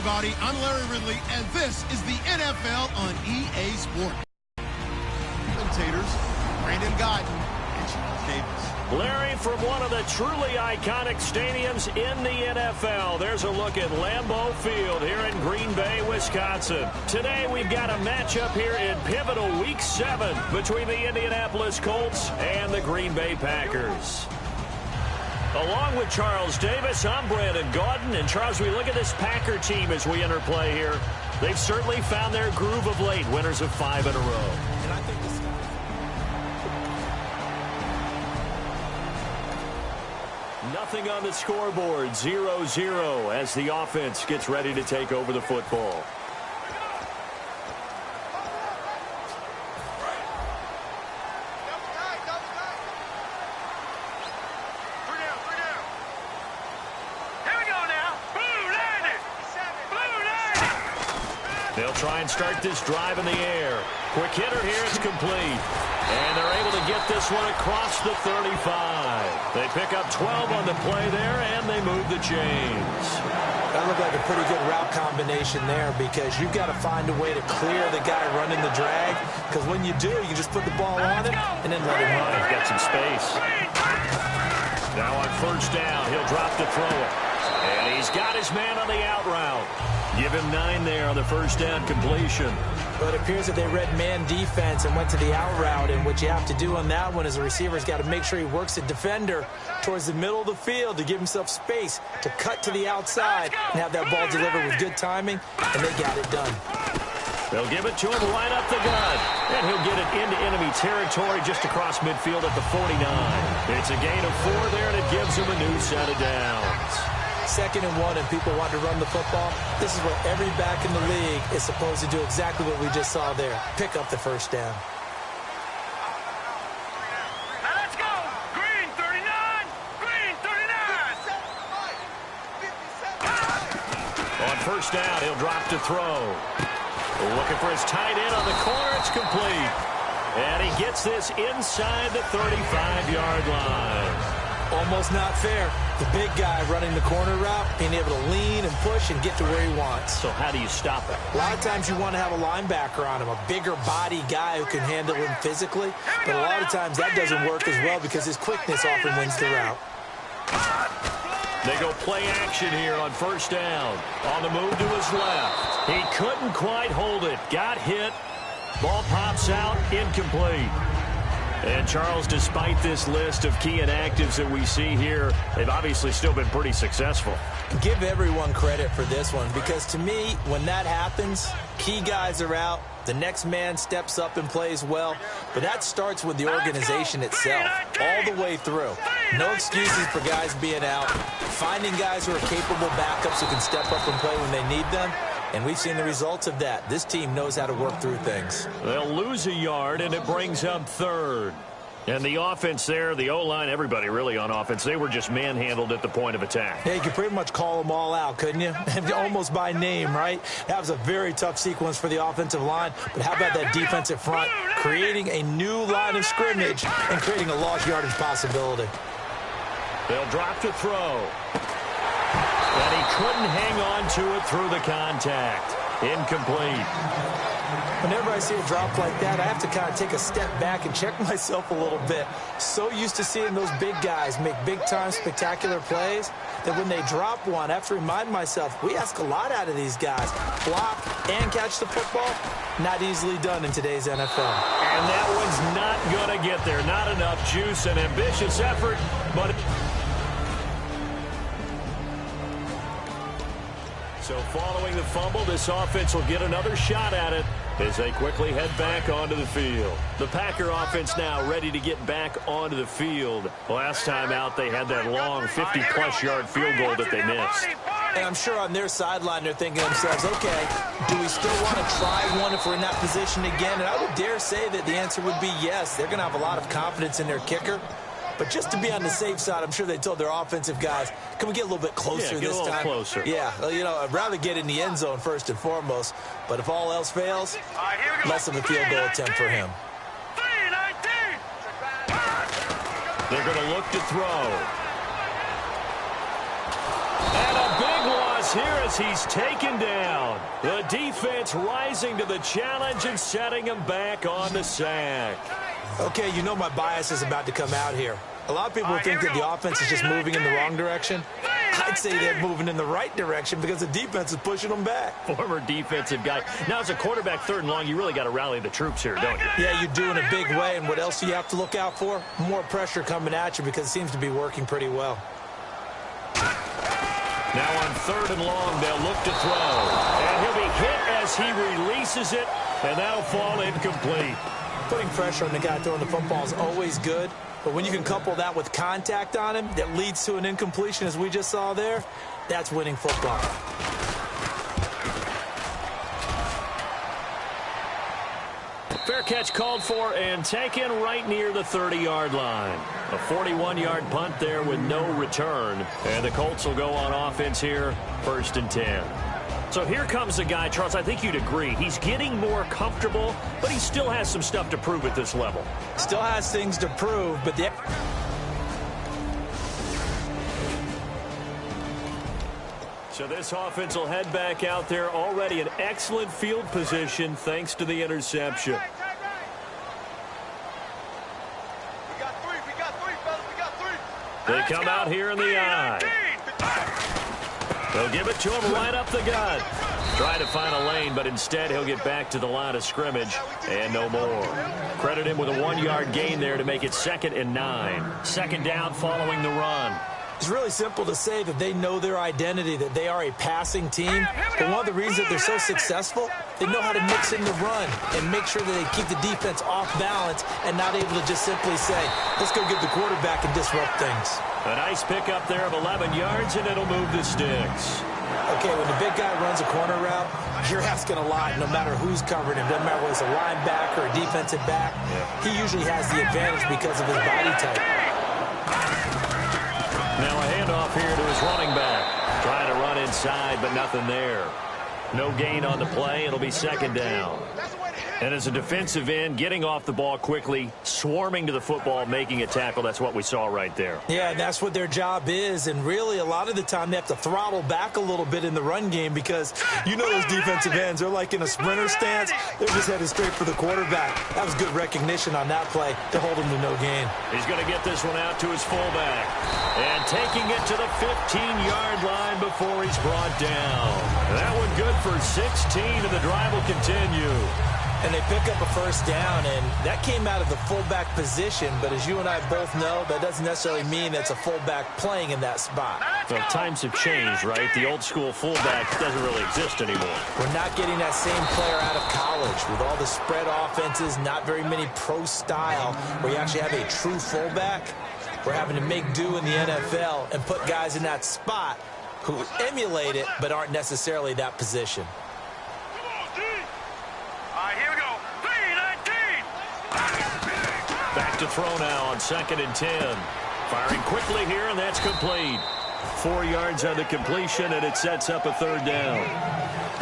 everybody. I'm Larry Ridley, and this is the NFL on EA Sports. Commentators, Brandon Guyton and Charles Davis. Larry, from one of the truly iconic stadiums in the NFL, there's a look at Lambeau Field here in Green Bay, Wisconsin. Today we've got a matchup here in pivotal Week 7 between the Indianapolis Colts and the Green Bay Packers. Along with Charles Davis, I'm Brandon Guyton. And Charles, we look at this Packer team as we enter play here. They've certainly found their groove of late, winners of 5 in a row. And I think this Nothing on the scoreboard, 0-0 as the offense gets ready to take over the football. They'll try and start this drive in the air. Quick hitter here, it's complete. And they're able to get this one across the 35. They pick up 12 on the play there, and they move the chains. That looked like a pretty good route combination there because you've got to find a way to clear the guy running the drag. Because when you do, you just put the ball on him and then let him run. He's got some space. Now on first down, he'll drop to throw it. And he's got his man on the out route. Give him 9 there on the first down completion. But it appears that they read man defense and went to the out route. And what you have to do on that one is a receiver's got to make sure he works the defender towards the middle of the field to give himself space to cut to the outside and have that ball delivered with good timing. And they got it done. They'll give it to him right up the gut. And he'll get it into enemy territory just across midfield at the 49. It's a gain of 4 there, and it gives him a new set of downs. 2nd and 1 and people want to run the football. This is what every back in the league is supposed to do, exactly what we just saw there. Pick up the first down. Now let's go. Green 39. Green 39. On first down, he'll drop to throw. Looking for his tight end on the corner. It's complete. And he gets this inside the 35-yard line. Almost not fair. The big guy running the corner route, being able to lean and push and get to where he wants. So how do you stop it? A lot of times you want to have a linebacker on him, a bigger body guy who can handle him physically. But a lot of times that doesn't work as well because his quickness often wins the route. They go play action here on first down. On the move to his left. He couldn't quite hold it. Got hit. Ball pops out. Incomplete. And, Charles, despite this list of key inactives that we see here, they've obviously still been pretty successful. Give everyone credit for this one because, to me, when that happens, key guys are out, the next man steps up and plays well, but that starts with the organization itself, all the way through. No excuses for guys being out, finding guys who are capable backups who can step up and play when they need them. And we've seen the results of that. This team knows how to work through things. They'll lose a yard, and it brings up 3rd. And the offense there, the O-line, everybody really on offense, they were just manhandled at the point of attack. Yeah, you could pretty much call them all out, couldn't you? Almost by name, right? That was a very tough sequence for the offensive line. But how about that defensive front, creating a new line of scrimmage and creating a lost yardage possibility. They'll drop to throw. And he couldn't hang on to it through the contact. Incomplete. Whenever I see a drop like that, I have to kind of take a step back and check myself a little bit. So used to seeing those big guys make big-time spectacular plays that when they drop one, I have to remind myself, we ask a lot out of these guys. Block and catch the football, not easily done in today's NFL. And that one's not going to get there. Not enough juice and ambitious effort, but... So following the fumble, this offense will get another shot at it as they quickly head back onto the field. The Packer offense now ready to get back onto the field. Last time out, they had that long 50-plus yard field goal that they missed. And I'm sure on their sideline they're thinking to themselves, okay, do we still want to try one if we're in that position again? And I would dare say that the answer would be yes. They're going to have a lot of confidence in their kicker. But just to be on the safe side, I'm sure they told their offensive guys, can we get a little bit closer this time? Yeah, get a little closer. Yeah, you know, I'd rather get in the end zone first and foremost. But if all else fails, less of a field goal attempt for him. They're going to look to throw. And a big loss moves here as he's taken down. The defense rising to the challenge and setting him back on the sack. Okay, you know my bias is about to come out here. A lot of people think that the offense is just moving in the wrong direction. I'd say they're moving in the right direction because the defense is pushing them back. Former defensive guy. Now, as a quarterback, 3rd and long, you really got to rally the troops here, don't you? Yeah, you do in a big way. And what else do you have to look out for? More pressure coming at you because it seems to be working pretty well. Now on 3rd and long, they'll look to throw. And he'll be hit as he releases it, and that'll fall incomplete. Putting pressure on the guy throwing the football is always good. But when you can couple that with contact on him that leads to an incompletion, as we just saw there, that's winning football. Fair catch called for and taken right near the 30-yard line. A 41-yard punt there with no return. And the Colts will go on offense here, 1st and 10. So here comes a guy, Charles, I think you'd agree. He's getting more comfortable, but he still has some stuff to prove at this level. Still has things to prove, but the... So this offense will head back out there, already in excellent field position thanks to the interception. We got three, fellas. We got three. They come out here in the eye. They'll give it to him right up the gut. Trying to find a lane, but instead he'll get back to the line of scrimmage and no more. Credit him with a 1-yard gain there to make it 2nd and 9. 2nd down following the run. It's really simple to say that they know their identity, that they are a passing team. But one of the reasons that they're so successful, they know how to mix in the run and make sure that they keep the defense off balance and not able to just simply say, let's go get the quarterback and disrupt things. A nice pickup there of 11 yards, and it'll move the sticks. Okay, when the big guy runs a corner route, you're asking a lot no matter who's covering him. Doesn't matter whether it's a linebacker or a defensive back. He usually has the advantage because of his body type. Now a handoff here to his running back. Trying to run inside, but nothing there. No gain on the play. It'll be 2nd down. And as a defensive end, getting off the ball quickly, swarming to the football, making a tackle, that's what we saw right there. Yeah, and that's what their job is. And really, a lot of the time, they have to throttle back a little bit in the run game because you know those defensive ends, they're like in a sprinter stance. They're just headed straight for the quarterback. That was good recognition on that play to hold him to no gain. He's going to get this one out to his fullback. And taking it to the 15-yard line before he's brought down. That one good for 16, and the drive will continue. And they pick up a 1st down, and that came out of the fullback position. But as you and I both know, that doesn't necessarily mean that's a fullback playing in that spot. Well, times have changed, right? The old-school fullback doesn't really exist anymore. We're not getting that same player out of college with all the spread offenses, not very many pro style, where you actually have a true fullback. We're having to make do in the NFL and put guys in that spot who emulate it but aren't necessarily that position. Back to throw now on 2nd and 10. Firing quickly here, and that's complete. 4 yards on the completion, and it sets up a 3rd down.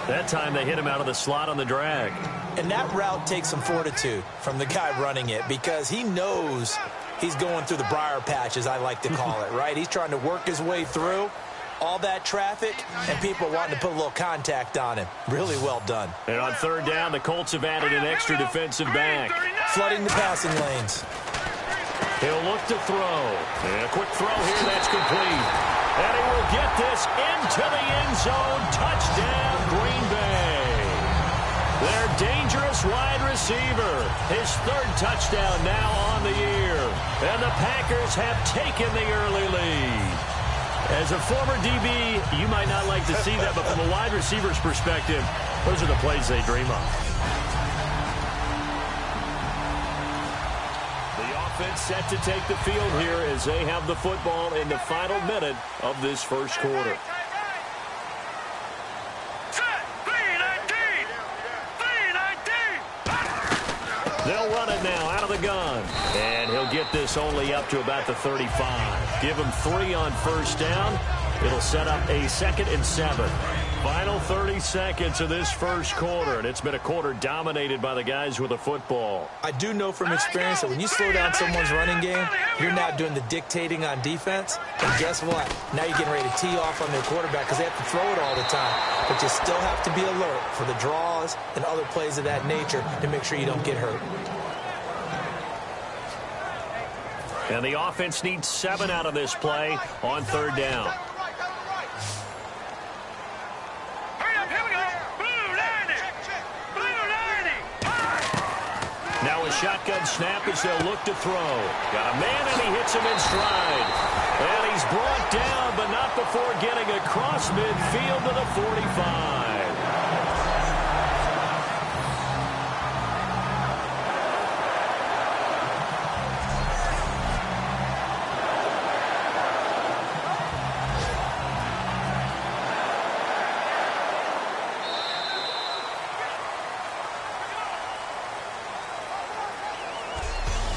That time they hit him out of the slot on the drag. And that route takes some fortitude from the guy running it because he knows he's going through the briar patch, as I like to call it, right? He's trying to work his way through all that traffic, and people wanting to put a little contact on him. Really well done. And on 3rd down, the Colts have added an extra defensive back. Flooding the passing lanes. He'll look to throw. And a quick throw here, that's complete. And he will get this into the end zone. Touchdown, Green Bay. Their dangerous wide receiver. His 3rd touchdown now on the year. And the Packers have taken the early lead. As a former DB, you might not like to see that, but from a wide receiver's perspective, those are the plays they dream of. The offense set to take the field here as they have the football in the final minute of this 1st quarter. They'll run it now out of the gun. And he'll get this only up to about the 35. Give him 3 on 1st down. It'll set up a 2nd and 7. Final 30 seconds of this first quarter, and it's been a quarter dominated by the guys with the football. I do know from experience that when you slow down someone's running game, you're now doing the dictating on defense. And guess what? Now you're getting ready to tee off on their quarterback because they have to throw it all the time. But you still have to be alert for the draws and other plays of that nature to make sure you don't get hurt. And the offense needs 7 out of this play on third down. Now a shotgun snap as they'll look to throw. Got a man, and he hits him in stride. And he's brought down, but not before getting across midfield to the 45.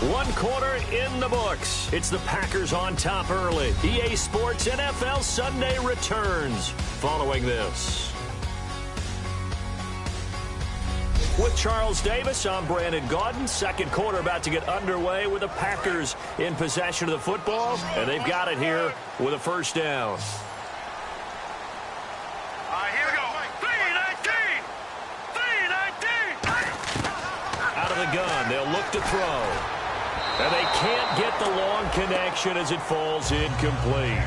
One quarter in the books. It's the Packers on top early. EA Sports NFL Sunday returns following this. With Charles Davis, I'm Brandon Gaudin. Second quarter about to get underway with the Packers in possession of the football, and they've got it here with a first down. Here we go. 3-19. 3-19. Out of the gun, they'll look to throw. And they can't get the long connection as it falls incomplete.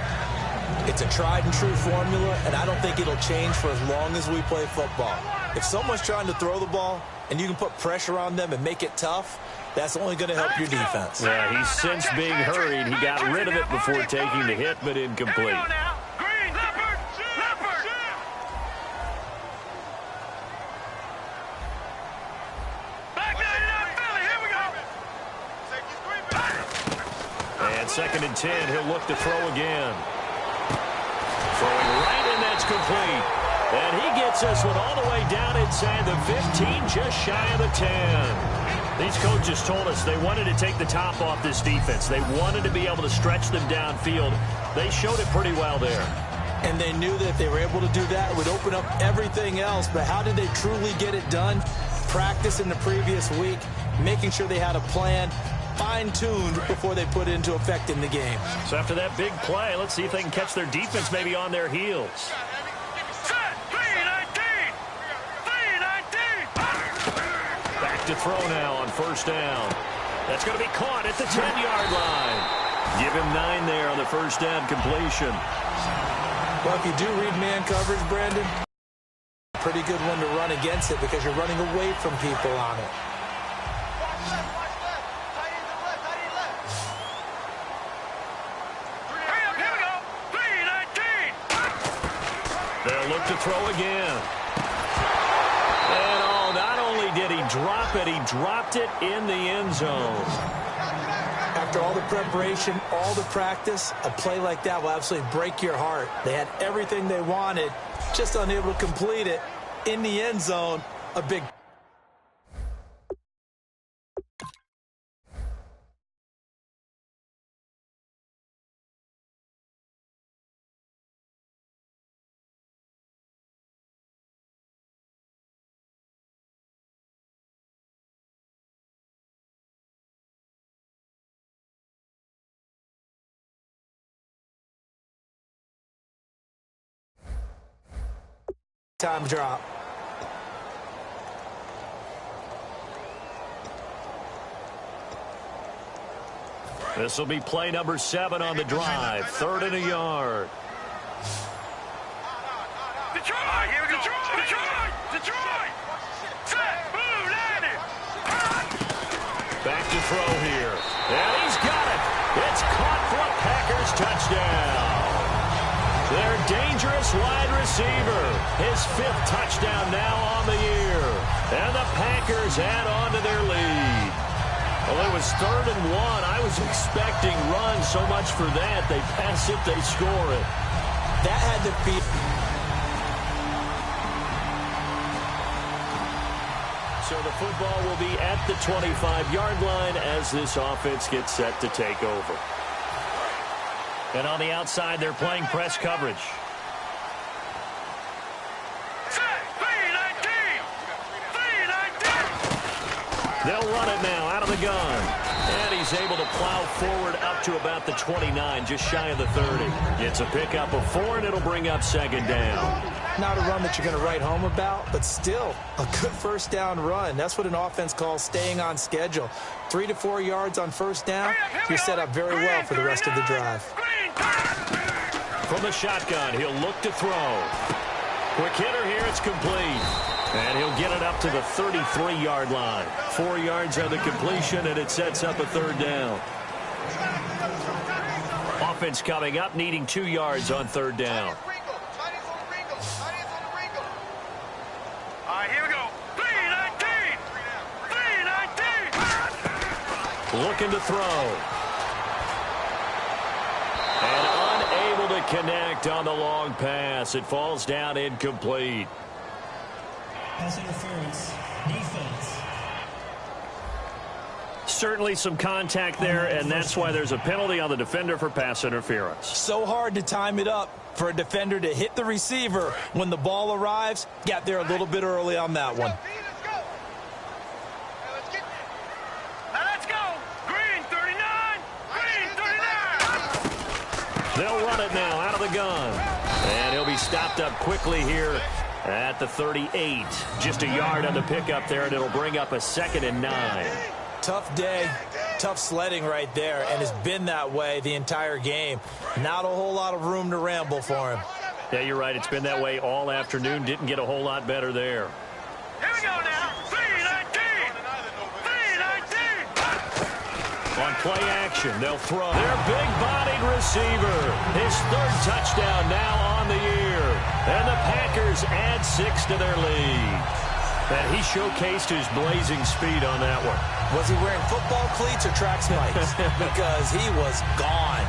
It's a tried and true formula, and I don't think it'll change for as long as we play football. If someone's trying to throw the ball and you can put pressure on them and make it tough, that's only going to help your defense. Yeah, he's since being hurried. He got rid of it before taking the hit, but incomplete. And 2nd and 10, he'll look to throw again. Throwing right, and that's complete. And he gets this one all the way down inside the 15, just shy of the 10. These coaches told us they wanted to take the top off this defense. They wanted to be able to stretch them downfield. They showed it pretty well there. And they knew that if they were able to do that, it would open up everything else. But how did they truly get it done? Practice in the previous week, making sure they had a plan, fine-tuned before they put it into effect in the game. So after that big play, let's see if they can catch their defense maybe on their heels. Back to throw now on first down. That's going to be caught at the 10-yard line. Give him 9 there on the first down completion. Well, if you do read man coverage, Brandon, pretty good one to run against it because you're running away from people on it. They'll look to throw again. And not only did he drop it, he dropped it in the end zone. After all the preparation, all the practice, a play like that will absolutely break your heart. They had everything they wanted, just unable to complete it in the end zone. A big time drop. This will be play number 7 on the drive. 3rd and a yard. Detroit! Here we go. Detroit! Set! Boom! Landed! Back to throw here. And he's got it. It's caught for a Packers touchdown. Their dangerous wide receiver. His 5th touchdown now on the year. And the Packers add on to their lead. Well, it was 3rd and 1. I was expecting runs so much for that. They pass it, they score it. That had to be. So the football will be at the 25-yard line as this offense gets set to take over. And on the outside, they're playing press coverage. They'll run it now out of the gun. And he's able to plow forward up to about the 29, just shy of the 30. It's a pickup of 4, and it'll bring up second down. Not a run that you're going to write home about, but still a good first down run. That's what an offense calls staying on schedule. 3 to 4 yards on first down, you're set up very well for the rest of the drive. From the shotgun, he'll look to throw. Quick hitter here, it's complete. And he'll get it up to the 33-yard line. 4 yards on the completion, and it sets up a third down. Offense coming up, needing 2 yards on third down. All right, here we go. 3-19. 3-19. Looking to throw. And unable to connect on the long pass. It falls down incomplete. Pass interference. Defense. Certainly some contact there, and that's why there's a penalty on the defender for pass interference. So hard to time it up for a defender to hit the receiver when the ball arrives. Got there a little bit early on that one. Let's go. Green 39. Green 39. They'll run it now out of the gun. And he'll be stopped up quickly here at the 38. Just a yard on the pickup there, and it'll bring up a 2nd and 9. Tough day, tough sledding right there, and it's been that way the entire game. Not a whole lot of room to ramble for him. Yeah, you're right. It's been that way all afternoon. Didn't get a whole lot better there. Here we go now. 3-19. 3-19. On play action, they'll throw. Their big-bodied receiver. His 3rd touchdown now on the year. And the Packers add 6 to their lead. And he showcased his blazing speed on that one. Was he wearing football cleats or track spikes? Because he was gone.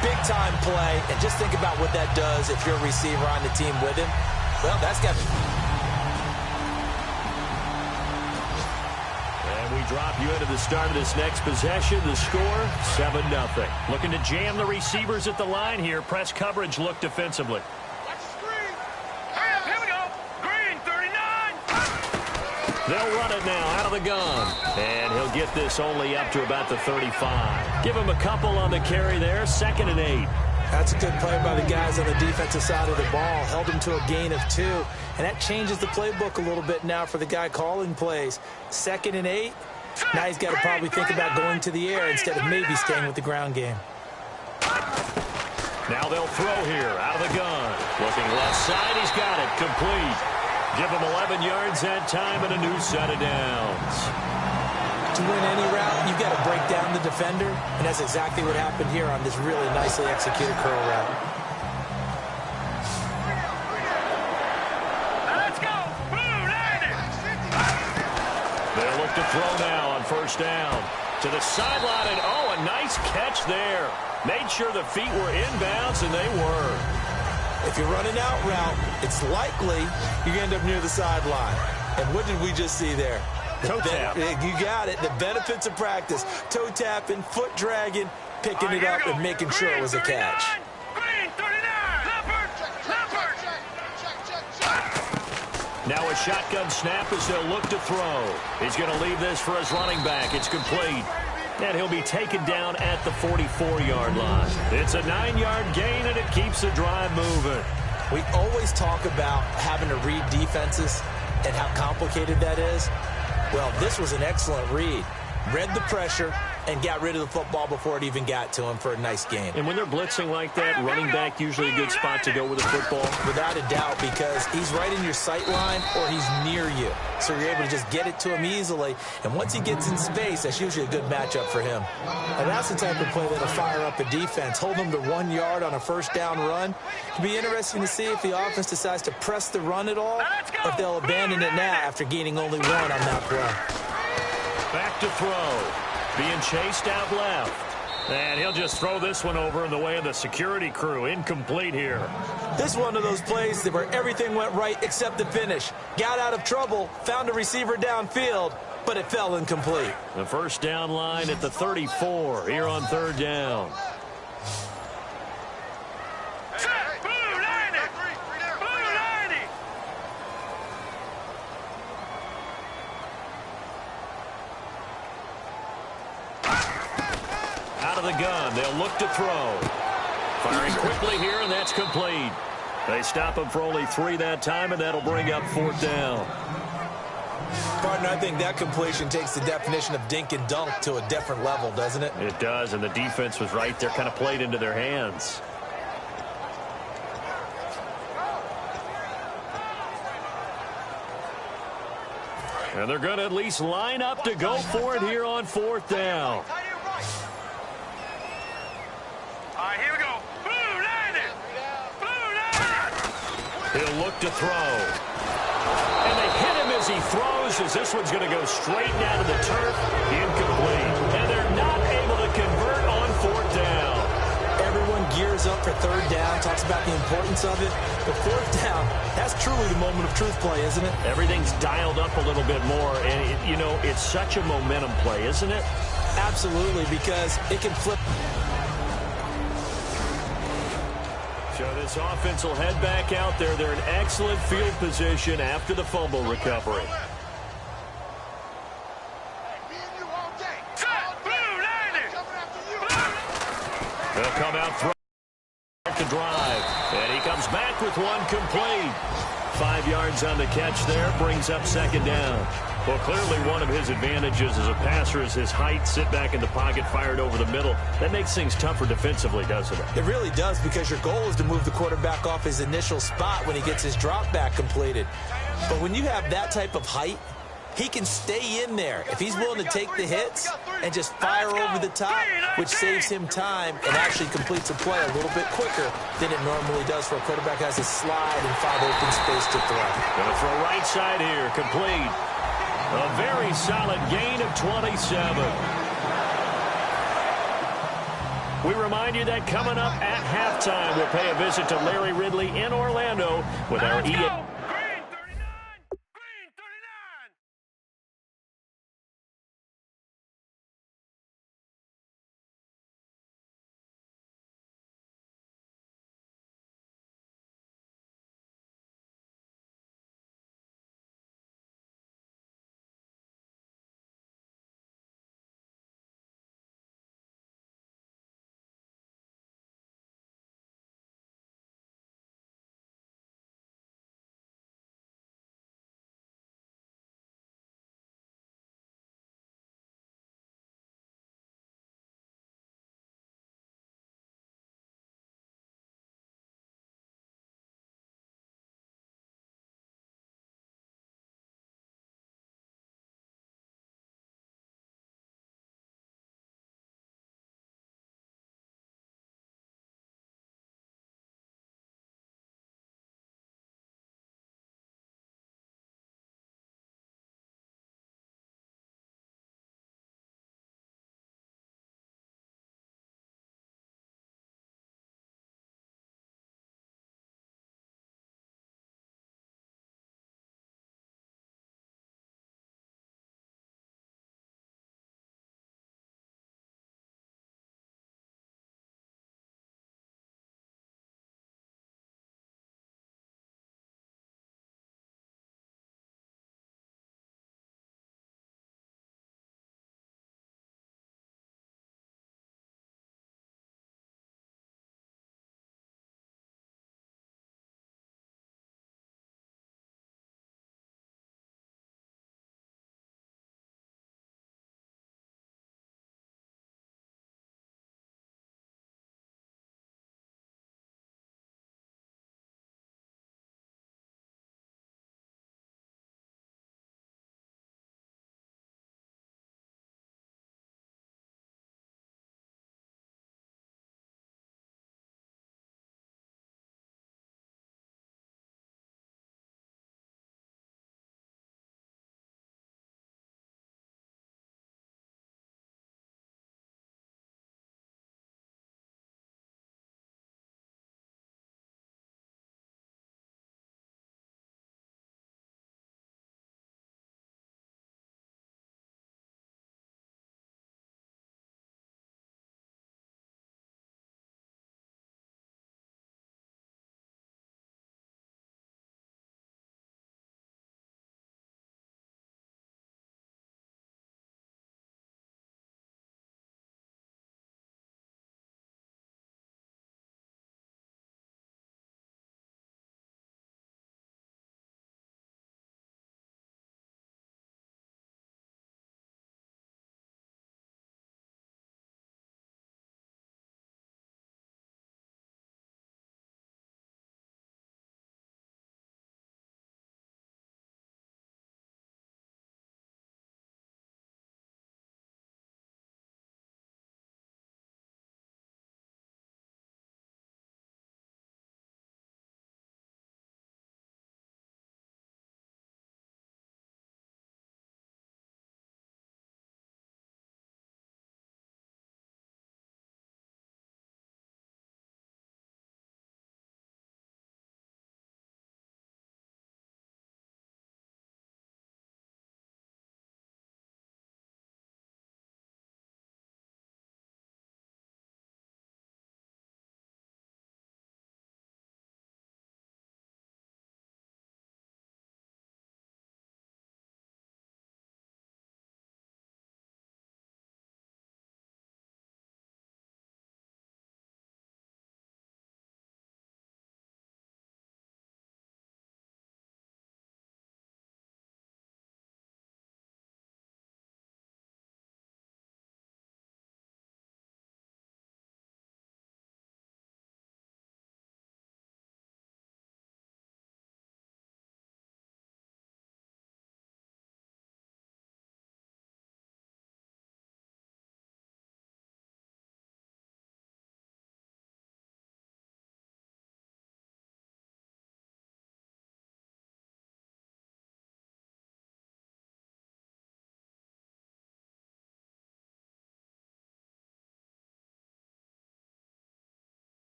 Big-time play. And just think about what that does if you're a receiver on the team with him. Well, that's got to... And we drop you into the start of this next possession. The score, 7-0. Looking to jam the receivers at the line here. Press coverage look defensively. They'll run it now out of the gun. And he'll get this only up to about the 35. Give him a couple on the carry there. 2nd and 8. That's a good play by the guys on the defensive side of the ball. Held him to a gain of 2. And that changes the playbook a little bit now for the guy calling plays. 2nd and 8. Now he's got to probably think about going to the air instead of maybe staying with the ground game. Now they'll throw here out of the gun. Looking left side. He's got it. Complete. Give him 11 yards that time and a new set of downs. To win any route, you've got to break down the defender, and that's exactly what happened here on this really nicely executed curl route. Let's go. Blue, landed. They'll look to throw now on first down. To the sideline, and oh, a nice catch there. Made sure the feet were inbounds, and they were. If you're running out route, it's likely you're going to end up near the sideline. And what did we just see there? Toe tap. You got it. The benefits of practice. Toe tapping, foot dragging, picking it up, and making sure it was a catch. Green 39. Leopard. Now a shotgun snap as they'll look to throw. He's going to leave this for his running back. It's complete. And he'll be taken down at the 44-yard line. It's a 9-yard gain, and it keeps the drive moving. We always talk about having to read defenses and how complicated that is. Well, this was an excellent read. Read the pressure and got rid of the football before it even got to him for a nice gain. And when they're blitzing like that, running back usually a good spot to go with the football. Without a doubt, because he's right in your sight line or he's near you. So you're able to just get it to him easily. And once he gets in space, that's usually a good matchup for him. And that's the type of play that'll fire up a defense. Hold them to 1 yard on a first down run. It'll be interesting to see if the offense decides to press the run at all, or if they'll abandon it now after gaining only 1 on that play. Back to throw. Being chased out left. And he'll just throw this one over in the way of the security crew. Incomplete here. This is one of those plays where everything went right except the finish. Got out of trouble, found a receiver downfield, but it fell incomplete. The first down line at the 34 here on third down. Out of the gun. They'll look to throw. Firing quickly here, and that's complete. They stop him for only 3 that time, and that'll bring up 4th down. Partner, I think that completion takes the definition of dink and dunk to a different level, doesn't it? It does, and the defense was right there, kind of played into their hands. And they're going to at least line up to go for it here on 4th down. All right, here we go. Blue landed. Blue landed. He'll look to throw. And they hit him as he throws, as this one's going to go straight down to the turf. Incomplete. And they're not able to convert on 4th down. Everyone gears up for 3rd down, talks about the importance of it. But 4th down, that's truly the moment of truth play, isn't it? Everything's dialed up a little bit more. And, you know, it's such a momentum play, isn't it? Absolutely, because it can flip. So this offense will head back out there. They're in excellent field position after the fumble recovery. They'll come out front to drive. And he comes back with one complete. 5 yards on the catch there. Brings up 2nd down. Well, clearly one of his advantages as a passer is his height. Sit back in the pocket, fired over the middle. That makes things tougher defensively, doesn't it? It really does, because your goal is to move the quarterback off his initial spot when he gets his drop back completed. But when you have that type of height, he can stay in there if he's willing to take the hits and just fire over the top, which saves him time and actually completes a play a little bit quicker than it normally does for a quarterback who has a slide and find open space to throw. Going to throw right side here, complete. A very solid gain of 27. We remind you that coming up at halftime, we'll pay a visit to Larry Ridley in Orlando with our EA.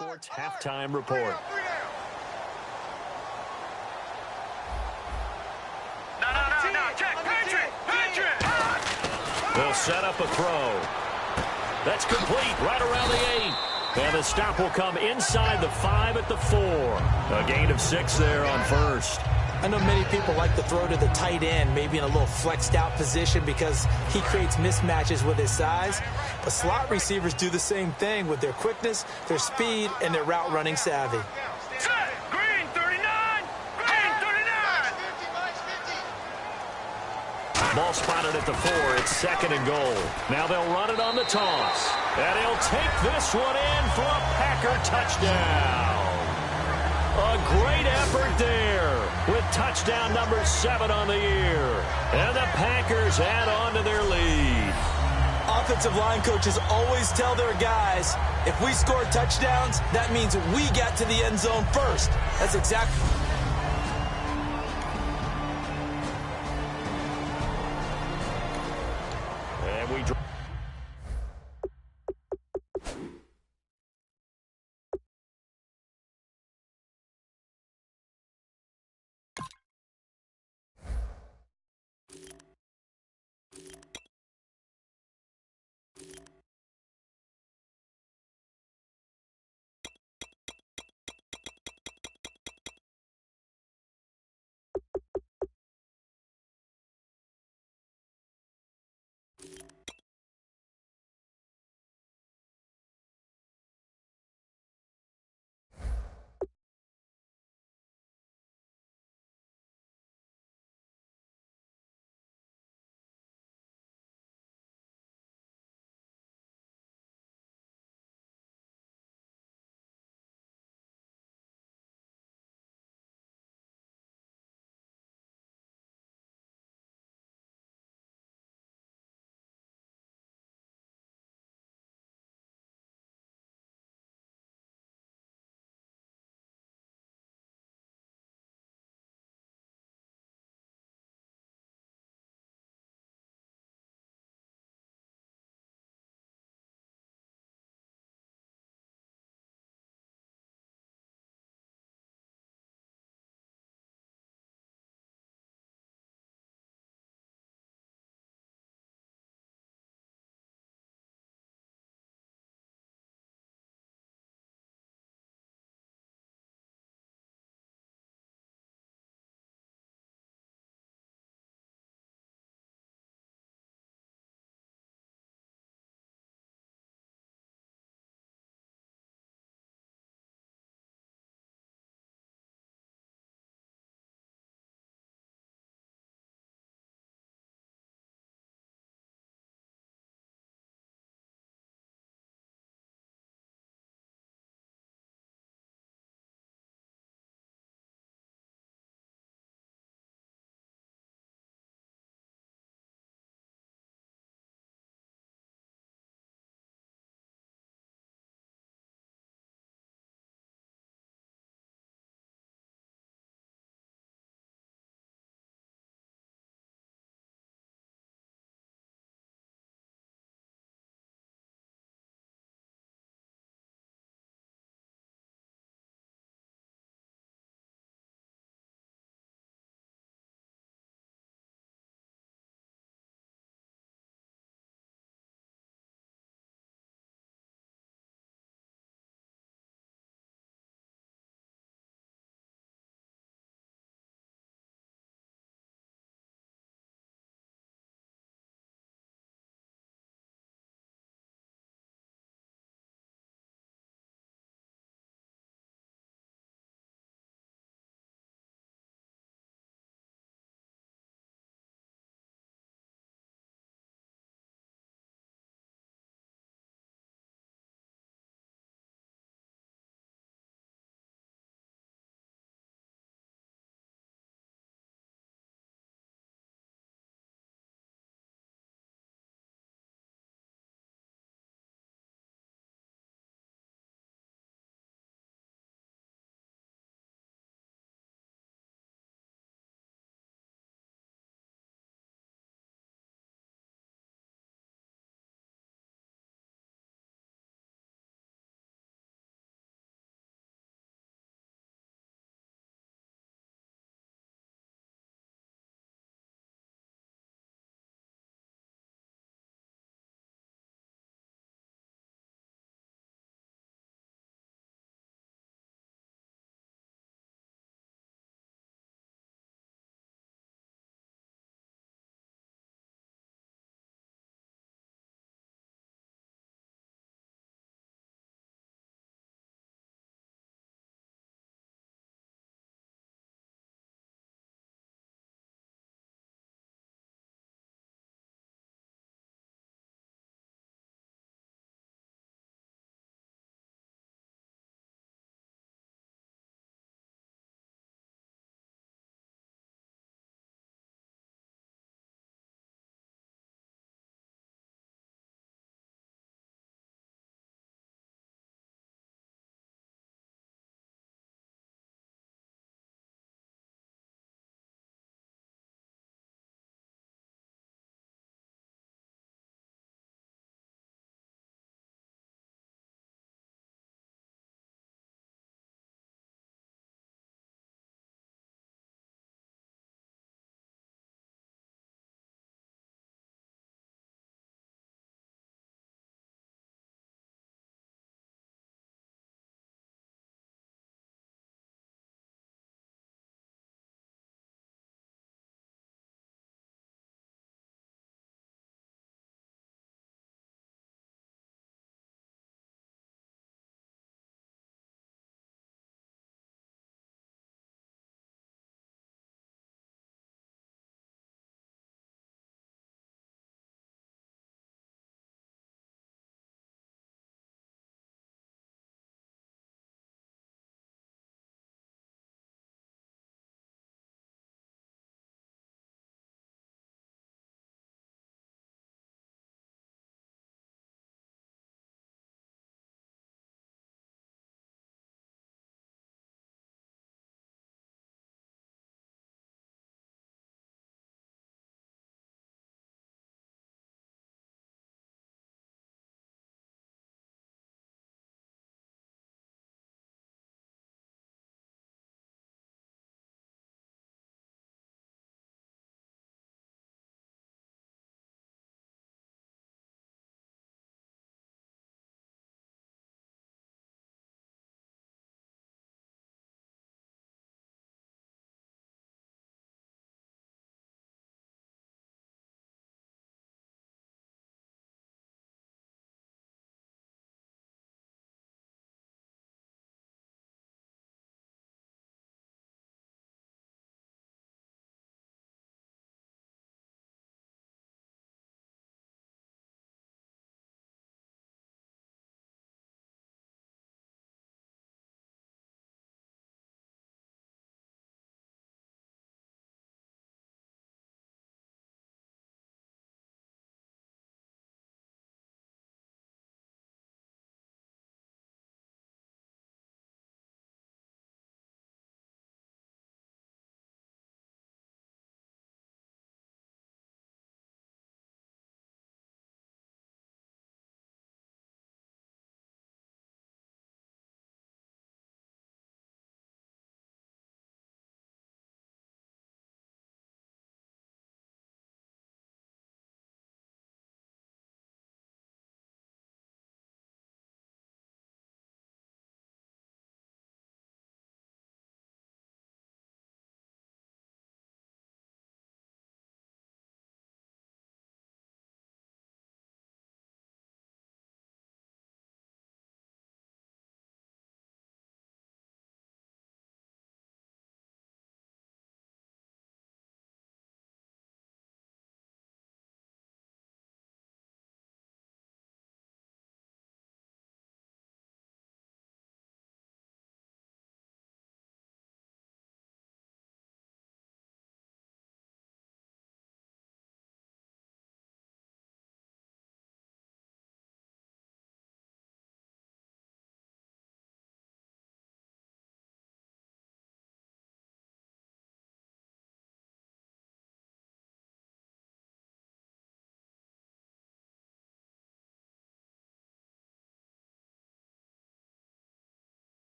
Sports halftime report. No, check, Patrick! They'll set up a throw. That's complete right around the 8. And the stop will come inside the 5 at the 4. A gain of 6 there on first. I know many people like to throw to the tight end, maybe in a little flexed out position because he creates mismatches with his size. But slot receivers do the same thing with their quickness, their speed, and their route running savvy. Set! Green 39! Green 39! Ball spotted at the 4. It's 2nd and goal. Now they'll run it on the toss. And he'll take this one in for a Packer touchdown. A great effort there with touchdown number 7 on the year. And the Packers add on to their lead. Offensive line coaches always tell their guys, if we score touchdowns, that means we got to the end zone first. That's exactly...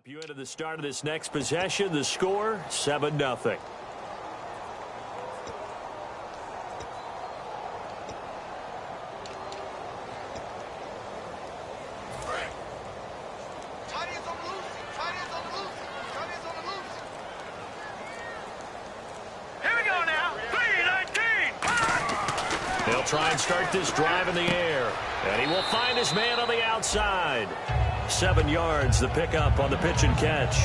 You into the start of this next possession. The score, 7-0. He'll try and start this drive in the air. And he will find his man on the outside. 7 yards, the pickup on the pitch and catch.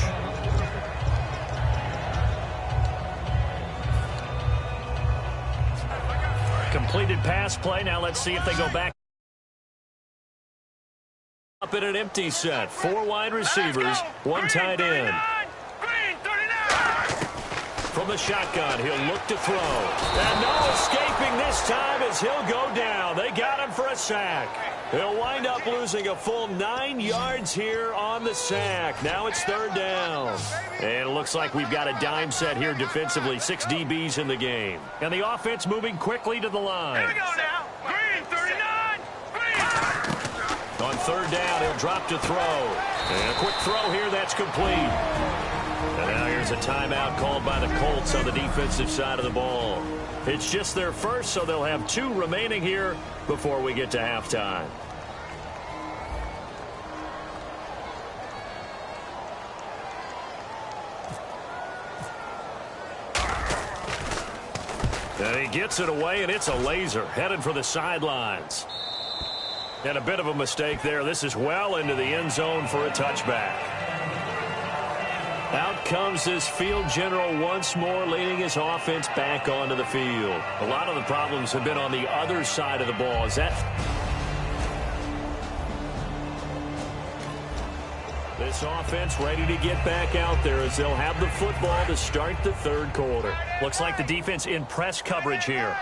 Completed pass play. Now let's see if they go back. Up in an empty set. 4 wide receivers, 1 tight end. From the shotgun, he'll look to throw. And no escaping this time as he'll go down. They got him for a sack. He'll wind up losing a full 9 yards here on the sack. Now it's 3rd down. And it looks like we've got a dime set here defensively. 6 DBs in the game. And the offense moving quickly to the line. Here we go now. Green, 39. Green. On 3rd down, he'll drop to throw. And a quick throw here that's complete. And now here's a timeout called by the Colts on the defensive side of the ball. It's just their first, so they'll have 2 remaining here before we get to halftime. And he gets it away, and it's a laser headed for the sidelines. And a bit of a mistake there. This is well into the end zone for a touchback. Out comes this field general once more, leading his offense back onto the field. A lot of the problems have been on the other side of the ball. This offense ready to get back out there as they'll have the football to start the 3rd quarter. Looks like the defense in press coverage here.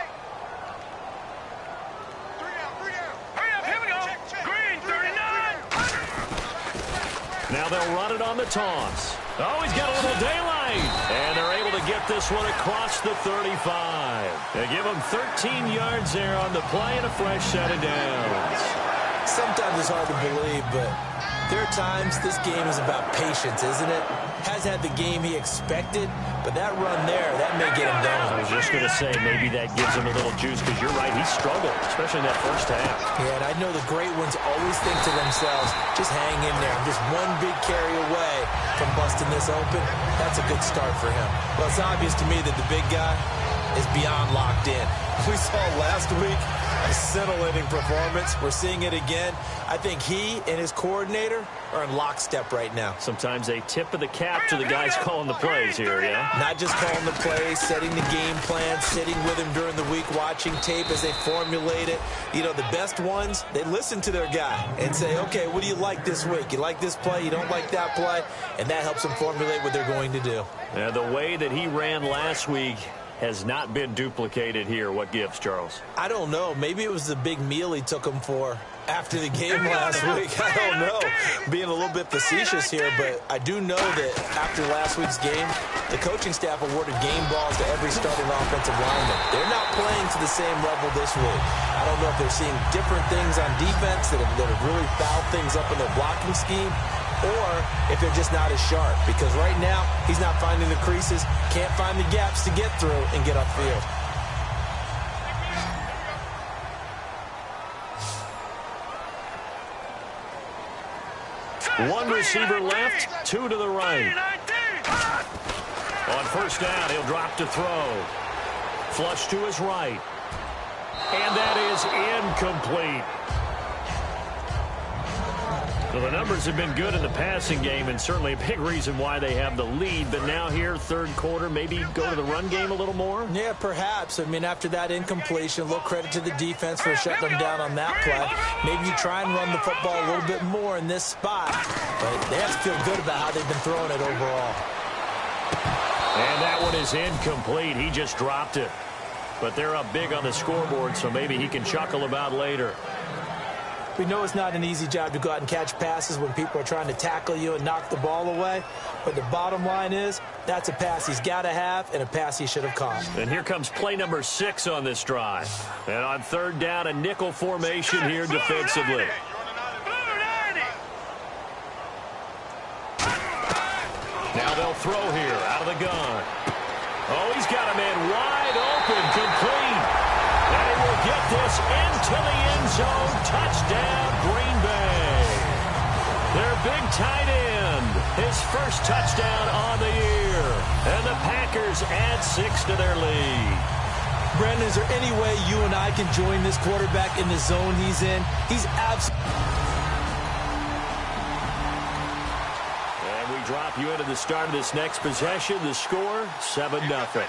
Now they'll run it on the toss. Oh, he's got a little daylight. And they're able to get this one across the 35. They give him 13 yards there on the play and a fresh set of downs. Sometimes it's hard to believe, but there are times this game is about patience, isn't it? Has had the game he expected, but that run there, that may get him down. I was just going to say, maybe that gives him a little juice, because you're right, he struggled, especially in that first half. Yeah, and I know the great ones always think to themselves, just hang in there. I'm just one big carry away from busting this open. That's a good start for him. Well, it's obvious to me that the big guy is beyond locked in. We saw last week a scintillating performance. We're seeing it again. I think he and his coordinator are in lockstep right now. Sometimes a tip of the cap to the guys calling the plays here, yeah? Not just calling the plays, setting the game plan, sitting with him during the week, watching tape as they formulate it. You know, the best ones, they listen to their guy and say, okay, what do you like this week? You like this play? You don't like that play? And that helps them formulate what they're going to do. And the way that he ran last week has not been duplicated here. What gives, Charles? I don't know. Maybe it was the big meal he took him for after the game last week. I don't know. Being a little bit facetious here, but I do know that after last week's game, the coaching staff awarded game balls to every starting offensive lineman. They're not playing to the same level this week. I don't know if they're seeing different things on defense that have really fouled things up in their blocking scheme, or if they're just not as sharp. Because right now, he's not finding the creases, can't find the gaps to get through and get upfield. One receiver left, 2 to the right. On 1st down, he'll drop to throw. Flush to his right. And that is incomplete. So the numbers have been good in the passing game, and certainly a big reason why they have the lead. But now here, 3rd quarter, maybe go to the run game a little more? Yeah, perhaps. I mean, after that incompletion, a little credit to the defense for shutting them down on that play. Maybe you try and run the football a little bit more in this spot. But they have to feel good about how they've been throwing it overall. And that one is incomplete. He just dropped it. But they're up big on the scoreboard, so maybe he can chuckle about later. We know it's not an easy job to go out and catch passes when people are trying to tackle you and knock the ball away. But the bottom line is, that's a pass he's got to have and a pass he should have caught. And here comes play number 6 on this drive. And on 3rd down, a nickel formation here defensively. Now they'll throw here out of the gun. Oh, he's got a man wide open, complete. And he will get this into the end zone. Touchdown, Green Bay. Their big tight end, his first touchdown on the year. And the Packers add 6 to their lead. Brandon, is there any way you and I can join this quarterback in the zone he's in? He's absolutely... And we drop you into the start of this next possession. The score, 7-0.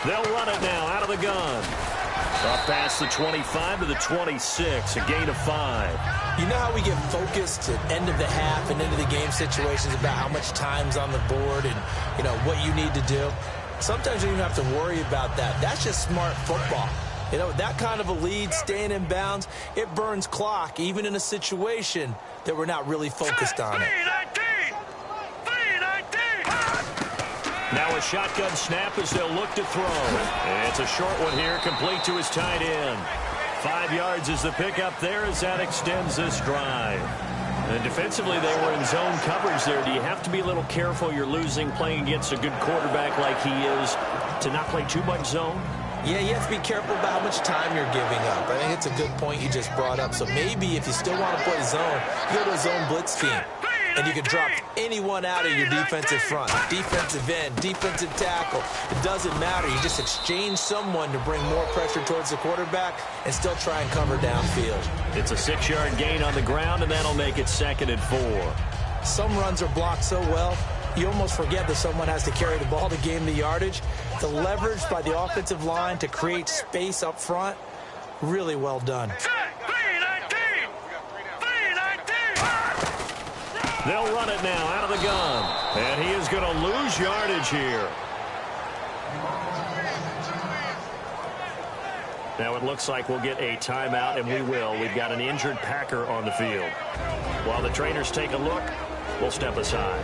They'll run it now out of the gun. Up past the 25 to the 26, a gain of 5. You know how we get focused at end of the half and into the game situations about how much time's on the board and, you know, what you need to do? Sometimes you don't even have to worry about that. That's just smart football. You know, that kind of a lead, staying in bounds, it burns clock, even in a situation that we're not really focused on it. Now a shotgun snap as they'll look to throw. And it's a short one here, complete to his tight end. 5 yards is the pickup there as that extends this drive. And defensively, they were in zone coverage there. Do you have to be a little careful you're losing playing against a good quarterback like he is to not play too much zone? Yeah, you have to be careful about how much time you're giving up. I think it's a good point you just brought up. So maybe if you still want to play zone, you go to a zone blitz scheme. And you can drop anyone out of your defensive front, defensive end, defensive tackle. It doesn't matter. You just exchange someone to bring more pressure towards the quarterback and still try and cover downfield. It's a 6-yard gain on the ground, and that'll make it 2nd and 4. Some runs are blocked so well, you almost forget that someone has to carry the ball to gain the yardage. The leverage by the offensive line to create space up front, really well done. They'll run it now out of the gun. And he is going to lose yardage here. Now it looks like we'll get a timeout, and we will. We've got an injured Packer on the field. While the trainers take a look, we'll step aside.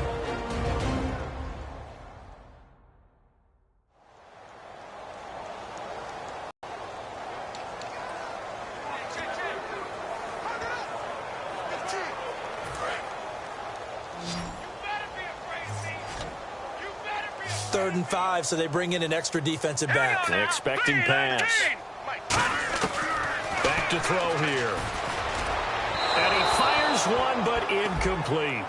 Third and 5, so they bring in an extra defensive back. Expecting pass. Back to throw here. And he fires one, but incomplete.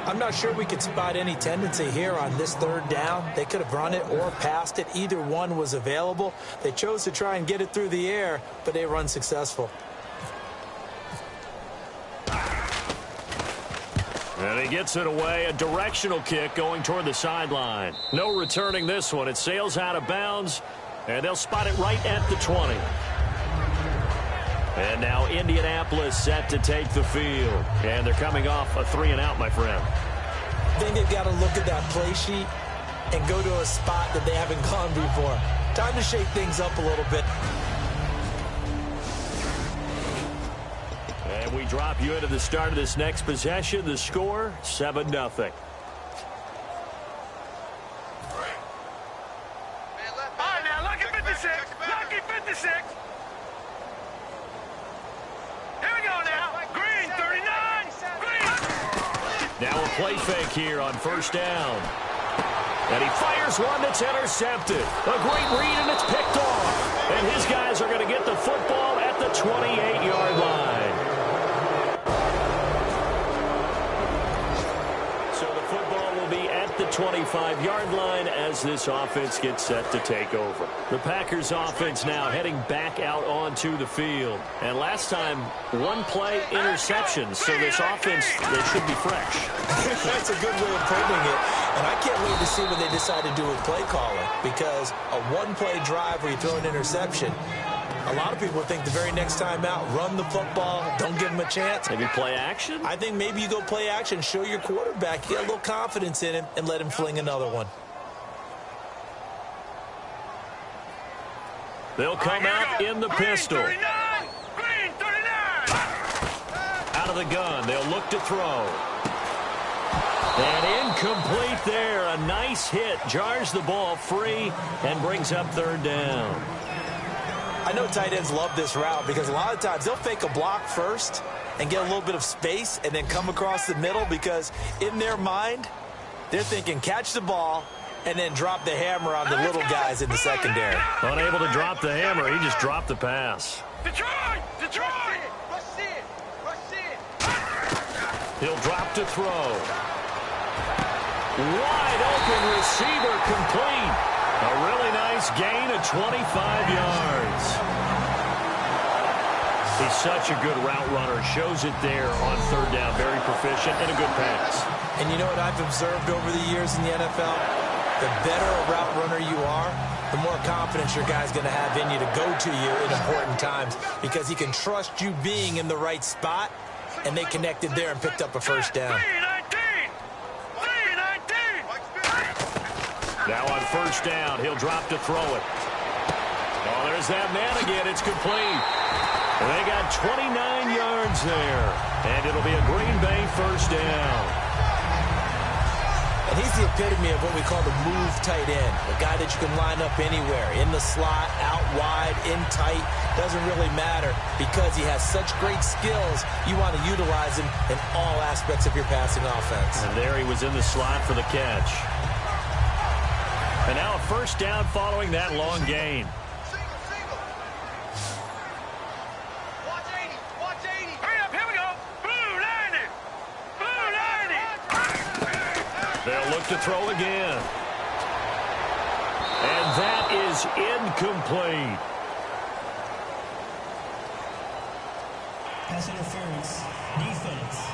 I'm not sure we could spot any tendency here on this third down. They could have run it or passed it. Either one was available. They chose to try and get it through the air, but they were unsuccessful. And he gets it away. A directional kick going toward the sideline. No returning this one. It sails out of bounds, and they'll spot it right at the 20. And now Indianapolis set to take the field. And they're coming off a 3-and-out, my friend. I think they've got to look at that play sheet and go to a spot that they haven't gone before. Time to shake things up a little bit. And we drop you into the start of this next possession. The score, 7-0. Now look at 56. Look at 56. Here we go now. Green, 39. Green. Now a play fake here on first down. And he fires one that's intercepted. A great read, and it's picked off. And his guys are going to get the football at the 28-yard line. So the football will be at the 25-yard line as this offense gets set to take over. The Packers offense now heading back out onto the field. And last time, one play interception. So this offense, they should be fresh. That's a good way of putting it. And I can't wait to see what they decide to do with play calling, because a one-play drive where you throw an interception, a lot of people think the very next time out, run the football, don't give them a chance. Maybe play action? I think maybe you go play action, show your quarterback, get a little confidence in him, and let him fling another one. They'll come out in the pistol. Green, 39. Out of the gun, they'll look to throw. And incomplete there. A nice hit. Jars the ball free and brings up third down. I know tight ends love this route because a lot of times they'll fake a block first and get a little bit of space and then come across the middle because in their mind, they're thinking catch the ball and then drop the hammer on the little guys in the secondary. Unable to drop the hammer, he just dropped the pass. Detroit! Detroit! He'll drop to throw. Wide open receiver complete. A really nice gain of 25 yards. He's such a good route runner. Shows it there on third down. Very proficient and a good pass. And you know what I've observed over the years in the NFL? The better a route runner you are, the more confidence your guy's going to have in you to go to you in important times because he can trust you being in the right spot, and they connected there and picked up a first down. Now on first down, he'll drop to throw it. Oh, there's that man again. It's complete. They got 29 yards there, and it'll be a Green Bay first down. And he's the epitome of what we call the move tight end, a guy that you can line up anywhere, in the slot, out wide, in tight, doesn't really matter because he has such great skills. You want to utilize him in all aspects of your passing offense. And there he was in the slot for the catch. And now a first down following that long gain. Watch 80. Watch 80. Hurry up. Here we go. Blue 90. Blue 90. They'll look to throw again. And that is incomplete. Pass interference. Defense.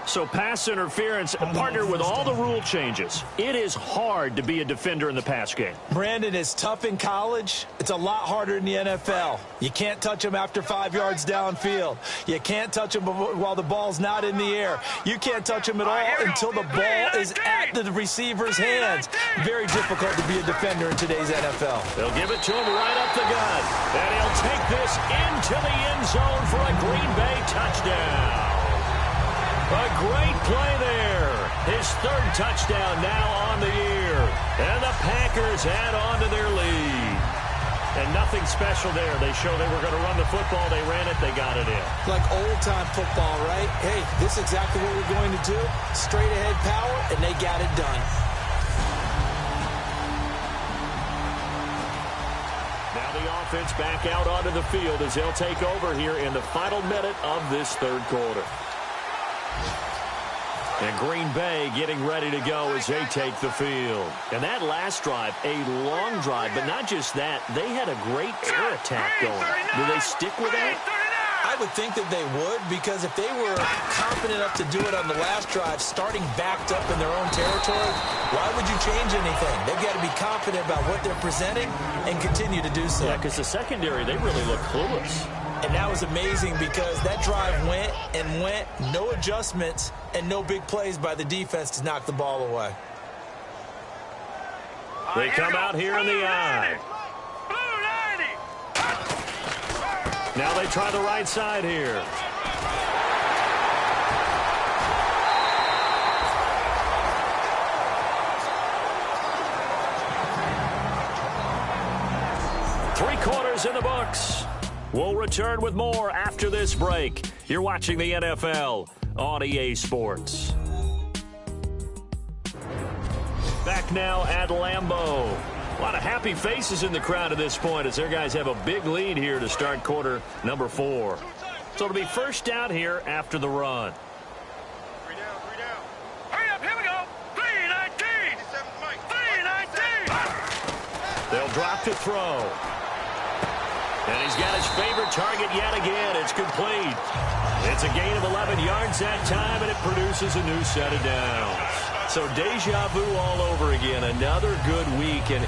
So pass interference partnered with all the rule changes. It is hard to be a defender in the pass game. Brandon, is tough in college. It's a lot harder in the NFL. You can't touch him after 5 yards downfield. You can't touch him while the ball's not in the air. You can't touch him at all until the ball is at the receiver's hands. Very difficult to be a defender in today's NFL. They'll give it to him right up the gut. And he'll take this into the end zone for a Green Bay touchdown. A great play there. His third touchdown now on the year. And the Packers add on to their lead. And nothing special there. They show they were going to run the football. They ran it. They got it in. Like old-time football, right? Hey, this is exactly what we're going to do. Straight ahead power, and they got it done. Now the offense back out onto the field as they'll take over here in the final minute of this third quarter. And Green Bay getting ready to go as they take the field. And that last drive, a long drive, but not just that. They had a great air attack going. Will they stick with that? I would think that they would, because if they were confident enough to do it on the last drive, starting backed up in their own territory, why would you change anything? They've got to be confident about what they're presenting and continue to do so. Yeah, because the secondary, they really look clueless. And that was amazing because that drive went and went, no adjustments, and no big plays by the defense to knock the ball away. They come out here in the eye. Now they try the right side here. Three quarters in the books. We'll return with more after this break. You're watching the NFL on EA Sports. Back now at Lambeau. A lot of happy faces in the crowd at this point as their guys have a big lead here to start quarter number 4. So it'll be first down here after the run. 3 down, 3 down. Hurry up, here we go. 3-19. 3-19. They'll drop to throw. And he's got his favorite target yet again. It's complete. It's a gain of 11 yards that time, and it produces a new set of downs. So deja vu all over again. Another good week. And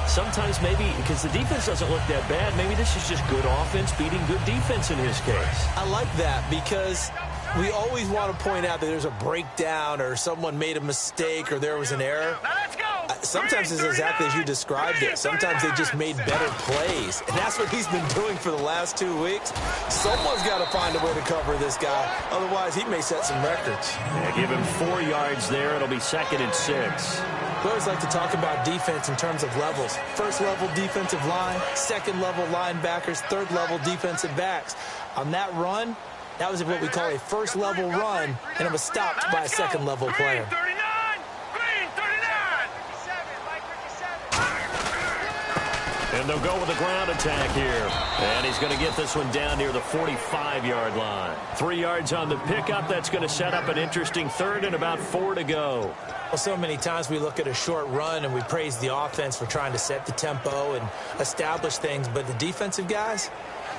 sometimes maybe, because the defense doesn't look that bad, maybe this is just good offense beating good defense in his case. I like that because we always want to point out that there's a breakdown or someone made a mistake or there was an error. Now let's go. Sometimes it's exactly as you described it. Sometimes they just made better plays. And that's what he's been doing for the last 2 weeks. Someone's got to find a way to cover this guy. Otherwise, he may set some records. Yeah, give him 4 yards there. It'll be 2nd and 6. We always like to talk about defense in terms of levels. First-level defensive line, second-level linebackers, third-level defensive backs. On that run, that was what we call a first-level run, and it was stopped by a second-level player. And they'll go with a ground attack here. And he's going to get this one down near the 45-yard line. 3 yards on the pickup. That's going to set up an interesting third and about 4 to go. Well, so many times we look at a short run and we praise the offense for trying to set the tempo and establish things. But the defensive guys,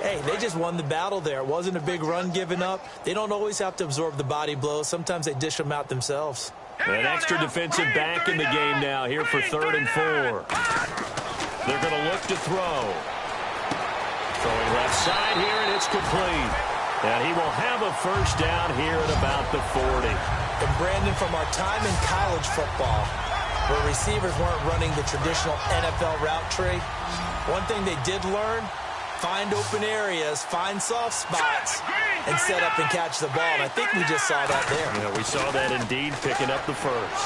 hey, they just won the battle there. It wasn't a big run given up. They don't always have to absorb the body blows. Sometimes they dish them out themselves. An extra defensive back in the game now here for 3rd and 4. They're going to look to throw. Throwing left side here, and it's complete. And he will have a first down here at about the 40. And Brandon, from our time in college football, where receivers weren't running the traditional NFL route tree, one thing they did learn, find open areas, find soft spots, and set up and catch the ball. And I think we just saw that there. Yeah, we saw that indeed, picking up the first.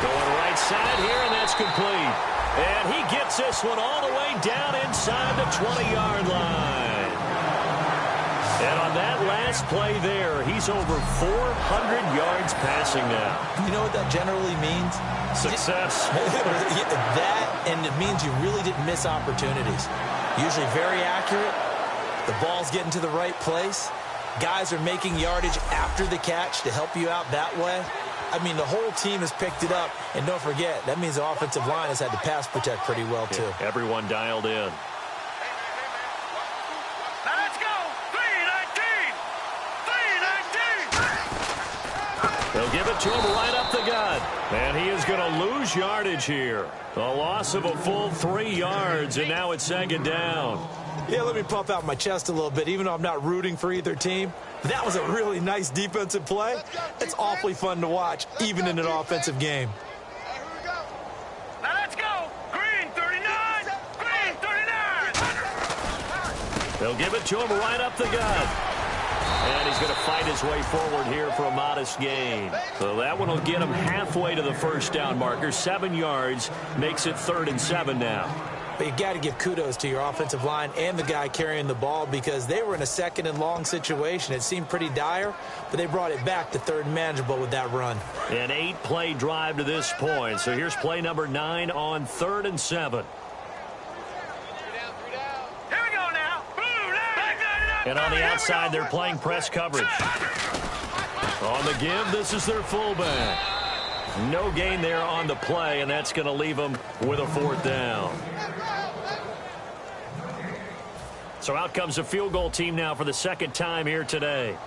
Going right side here, and that's complete. And he gets this one all the way down inside the 20-yard line. And on that last play there, he's over 400 yards passing now. You know what that generally means? Success. That, and it means you really didn't miss opportunities. Usually very accurate. The ball's getting to the right place. Guys are making yardage after the catch to help you out that way. I mean, the whole team has picked it up. And don't forget, that means the offensive line has had to pass protect pretty well, too. Yeah, everyone dialed in. Now let's go. 3-19. They'll give it to him right up the gut. And he is going to lose yardage here. A loss of a full 3 yards, and now it's 2nd down. Yeah, let me puff out my chest a little bit, even though I'm not rooting for either team. That was a really nice defensive play. It's awfully fun to watch, even in an offensive game. Now let's go. Green 39. Green 39. They'll give it to him right up the gut. And he's going to fight his way forward here for a modest gain. So that one will get him halfway to the first down marker. 7 yards makes it 3rd and 7 now. But you got to give kudos to your offensive line and the guy carrying the ball because they were in a 2nd and long situation. It seemed pretty dire, but they brought it back to 3rd and manageable with that run. An 8-play drive to this point. So here's play number 9 on 3rd and 7. Here we go now. And on the outside, they're playing press coverage. On the give, this is their fullback. No gain there on the play, and that's going to leave them with a 4th down. So out comes a field goal team now for the 2nd time here today.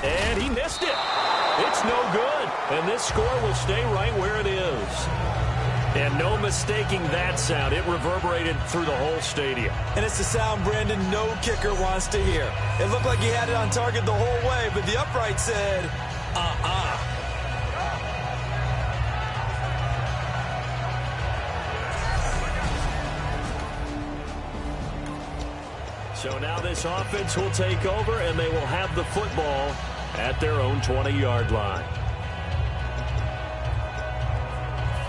And he missed it. It's no good. And this score will stay right where it is. And no mistaking that sound. It reverberated through the whole stadium. And it's the sound, Brandon, no kicker wants to hear. It looked like he had it on target the whole way, but the upright said, So now this offense will take over, and they will have the football at their own 20-yard line.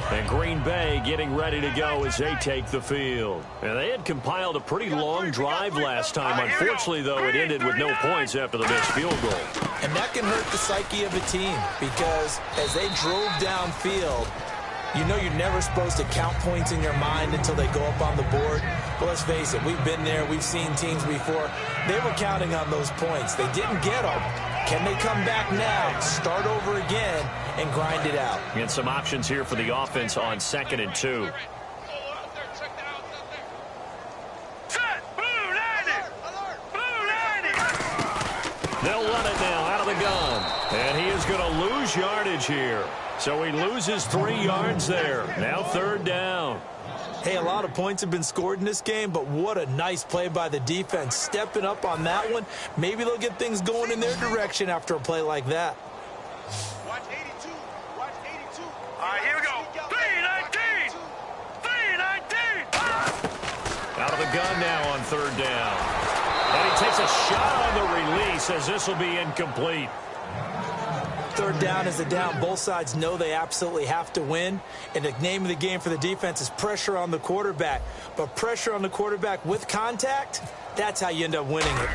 And Green Bay getting ready to go as they take the field. And they had compiled a pretty long drive last time. Unfortunately, though, it ended with no points after the missed field goal. And that can hurt the psyche of a team because as they drove downfield, you know you're never supposed to count points in your mind until they go up on the board. But let's face it, we've been there. We've seen teams before. They were counting on those points. They didn't get them. Can they come back now, start over again, and grind it out? And some options here for the offense on 2nd and 2. They'll run it now out of the gun. And he is going to lose yardage here. So he loses 3 yards there. Now 3rd down. Hey, a lot of points have been scored in this game, but what a nice play by the defense. Stepping up on that one. Maybe they'll get things going in their direction after a play like that. Watch 82. Watch 82. All right, here we go. 3-19. 3-19. Out of the gun now on 3rd down. And he takes a shot on the release as this will be incomplete. Third down is a down. Both sides know they absolutely have to win. And the name of the game for the defense is pressure on the quarterback. But pressure on the quarterback with contact, that's how you end up winning it.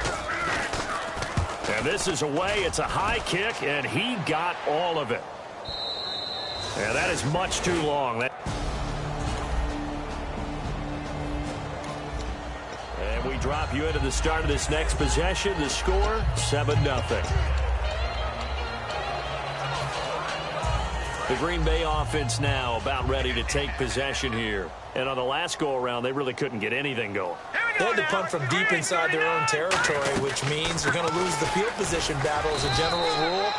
And this is away. It's a high kick, and he got all of it. And that is much too long. And we drop you into the start of this next possession. The score, 7-0. The Green Bay offense now about ready to take possession here. And on the last go-around, they really couldn't get anything going. They had to punt from deep inside their own territory, which means they're going to lose the field position battle as a general rule.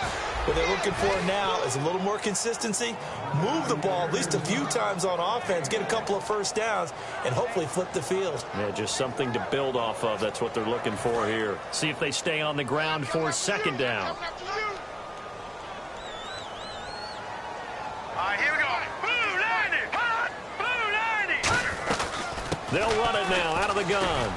What they're looking for now is a little more consistency, move the ball at least a few times on offense, get a couple of first downs, and hopefully flip the field. Yeah, just something to build off of. That's what they're looking for here. See if they stay on the ground for second down. Here we go. Blue 90. Hot. Blue 90. They'll run it now out of the gun.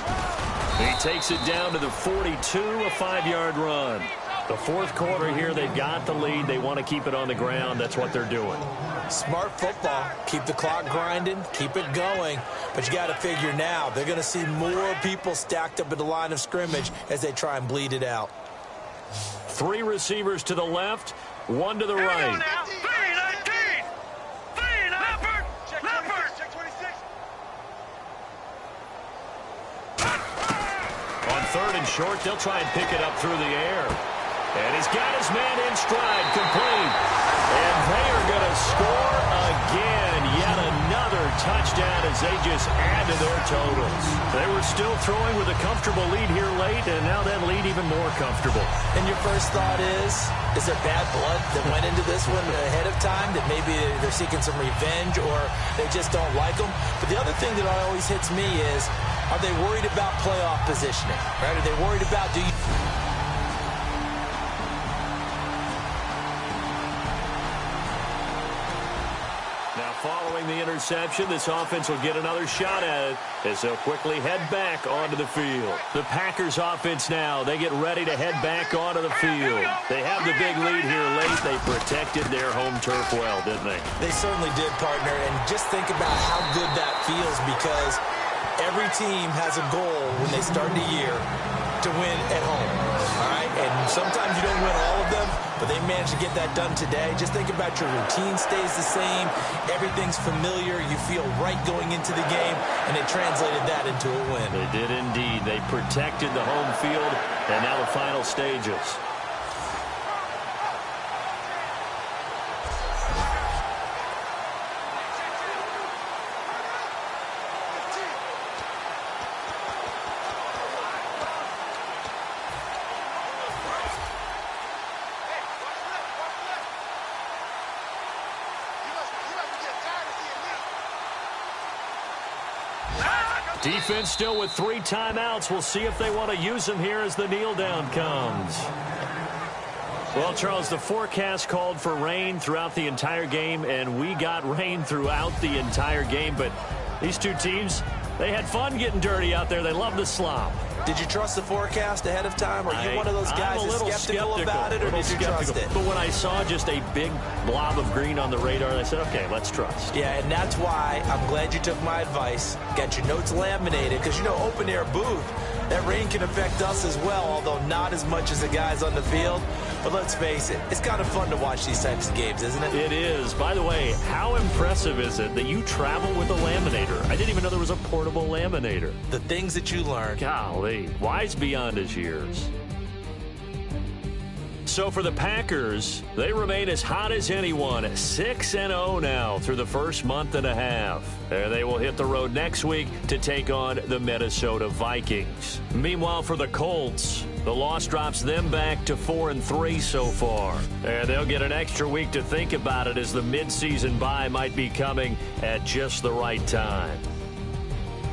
He takes it down to the 42, a 5-yard run. The fourth quarter here, they've got the lead. They want to keep it on the ground. That's what they're doing. Smart football. Keep the clock grinding. Keep it going. But you got to figure now, they're going to see more people stacked up at the line of scrimmage as they try and bleed it out. 3 receivers to the left, 1 to the right. Third and short, they'll try and pick it up through the air. And he's got his man in stride, complete. And they are going to score again. Yet another touchdown as they just add to their totals. They were still throwing with a comfortable lead here late, and now that lead even more comfortable. And your first thought is there bad blood that went into this one ahead of time, that maybe they're seeking some revenge or they just don't like them? But the other thing that always hits me is, are they worried about playoff positioning? Right? Are they worried about, do you... Now following the interception, this offense will get another shot at it as they'll quickly head back onto the field. The Packers offense now, they get ready to head back onto the field. They have the big lead here late. They protected their home turf well, didn't they? They certainly did, partner. And just think about how good that feels, because every team has a goal when they start the year to win at home, all right? And sometimes you don't win all of them, but they managed to get that done today. Just think about your routine stays the same. Everything's familiar. You feel right going into the game, and they translated that into a win. They did indeed. They protected the home field, and now the final stages. Defense still with 3 timeouts. We'll see if they want to use them here as the kneel down comes. Well, Charles, the forecast called for rain throughout the entire game, and we got rain throughout the entire game. But these two teams, they had fun getting dirty out there. They love the slop. Did you trust the forecast ahead of time? Are you one of those guys that's skeptical about it, or did you trust it? But when I saw just a big blob of green on the radar, I said, okay, let's trust. Yeah, and that's why I'm glad you took my advice. Got your notes laminated, because, you know, open-air booth, that rain can affect us as well, although not as much as the guys on the field. But let's face it, it's kind of fun to watch these types of games, isn't it? It is. By the way, how impressive is it that you travel with a laminator? I didn't even know there was a portable laminator. The things that you learn. Golly, wise beyond his years. So for the Packers, they remain as hot as anyone, 6-0 now through the first month and a half. They will hit the road next week to take on the Minnesota Vikings. Meanwhile, for the Colts, the loss drops them back to 4-3 so far. And they'll get an extra week to think about it, as the midseason bye might be coming at just the right time.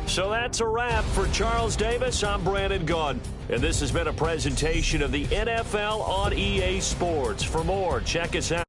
So that's a wrap. For Charles Davis, I'm Brandon Gaudin, and this has been a presentation of the NFL on EA Sports. For more, check us out.